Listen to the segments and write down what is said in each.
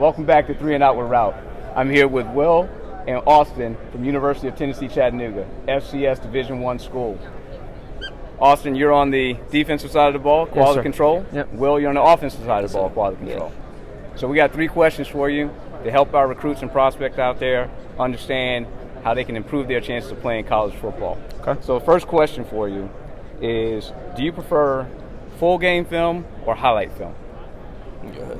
Welcome back to 3 and Out with Route. I'm here with Will and Austin from University of Tennessee, Chattanooga, FCS Division I school. Austin, you're on the defensive side of the ball, quality control. Yep. Will, you're on the offensive side of the ball, quality control. So we got 3 questions for you to help our recruits and prospects out there understand how they can improve their chances of playing college football. Okay. So the first question for you is, do you prefer full game film or highlight film? Good.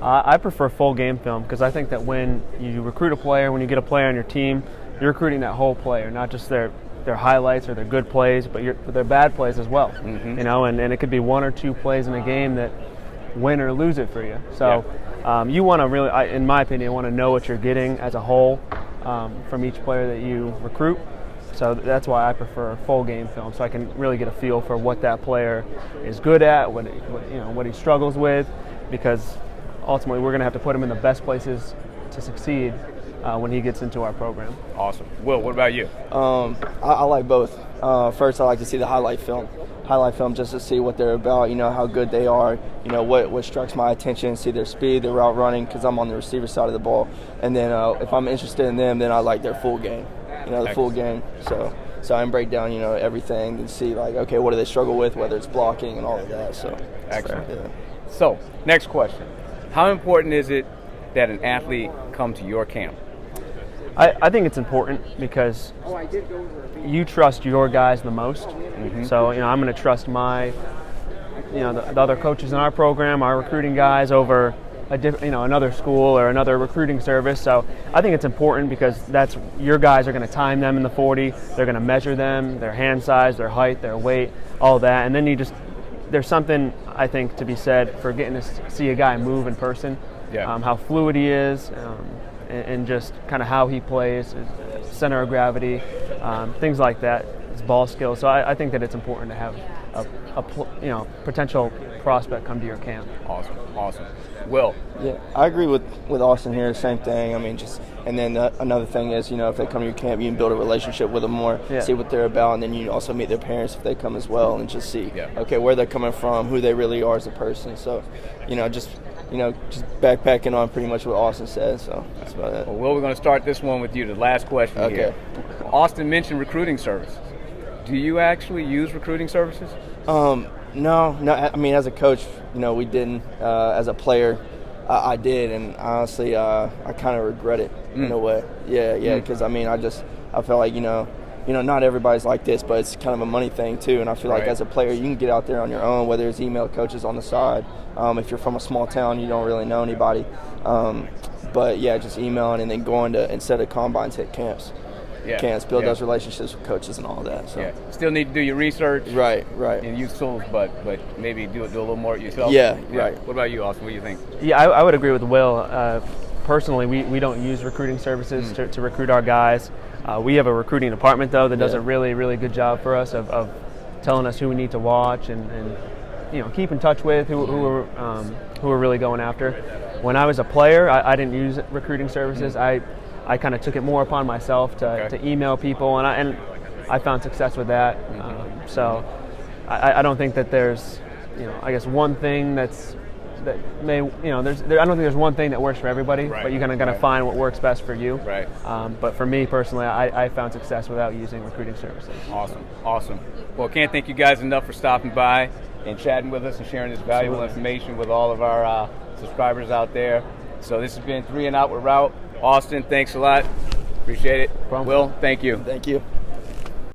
I prefer full game film because I think that when you recruit a player, when you get a player on your team, you're recruiting that whole player, not just their highlights or their good plays, but their bad plays as well. Mm-hmm. You know, and it could be 1 or 2 plays in a game that win or lose it for you. So you want to really, in my opinion, want to know what you're getting as a whole from each player that you recruit. So that's why I prefer full game film, so I can really get a feel for what that player is good at, what he struggles with, because ultimately we're going to have to put him in the best places to succeed when he gets into our program. Awesome. Will, what about you? I like both. First, I like to see the highlight film just to see what they're about, how good they are, what strikes my attention, see their speed, their route running, because I'm on the receiver side of the ball. And then if I'm interested in them, then I like their full game, the full game. So I can break down, everything and see, okay, what do they struggle with, whether it's blocking and all of that. So excellent. Yeah. So, next question. How important is it that an athlete come to your camp? I think it's important because you trust your guys the most. Mm-hmm. So, I'm going to trust my, the other coaches in our program, our recruiting guys over another school or another recruiting service. So I think it's important because that's your guys are going to time them in the 40. They're going to measure them, their hand size, their height, their weight, all that. And then there's something I think to be said for getting to see a guy move in person, how fluid he is, and just kind of how he plays, his center of gravity, things like that, his ball skills. So I think that it's important to have a potential prospect come to your camp. Awesome. Will? Yeah, I agree with Austin here. Same thing. And then another thing is, if they come to your camp, you can build a relationship with them more, see what they're about, and then you also meet their parents if they come as well, and just see, where they're coming from, who they really are as a person. So, just backpacking on pretty much what Austin said. So that's about it. Well, Will, we're going to start this one with you. The last question here. Austin mentioned recruiting services. Do you actually use recruiting services? No. As a coach, we didn't. As a player, I did, and honestly, I kind of regret it in a way. Yeah. Because I feel like not everybody's like this, but it's kind of a money thing too. And I feel like as a player, you can get out there on your own, whether it's email coaches on the side. If you're from a small town, you don't really know anybody. But just emailing and then going to, instead of combines, hit camps. Build those relationships with coaches and all of that. So still need to do your research, right, and use tools, but maybe do a little more yourself. Right. What about you, Austin? What do you think? Yeah, I would agree with Will. Personally, we don't use recruiting services to recruit our guys. We have a recruiting department though that does a really, really good job for us of telling us who we need to watch and keep in touch with who we're really going after. When I was a player, I didn't use recruiting services. I kind of took it more upon myself to email people, and I found success with that. So I don't think that there's, one thing I don't think there's one thing that works for everybody, but you're gonna find what works best for you. Right. But for me personally, I found success without using recruiting services. Awesome. Well, can't thank you guys enough for stopping by and chatting with us and sharing this valuable information with all of our subscribers out there. So this has been 3 and Out with Route. Austin, thanks a lot. Appreciate it. Will, thank you. Thank you.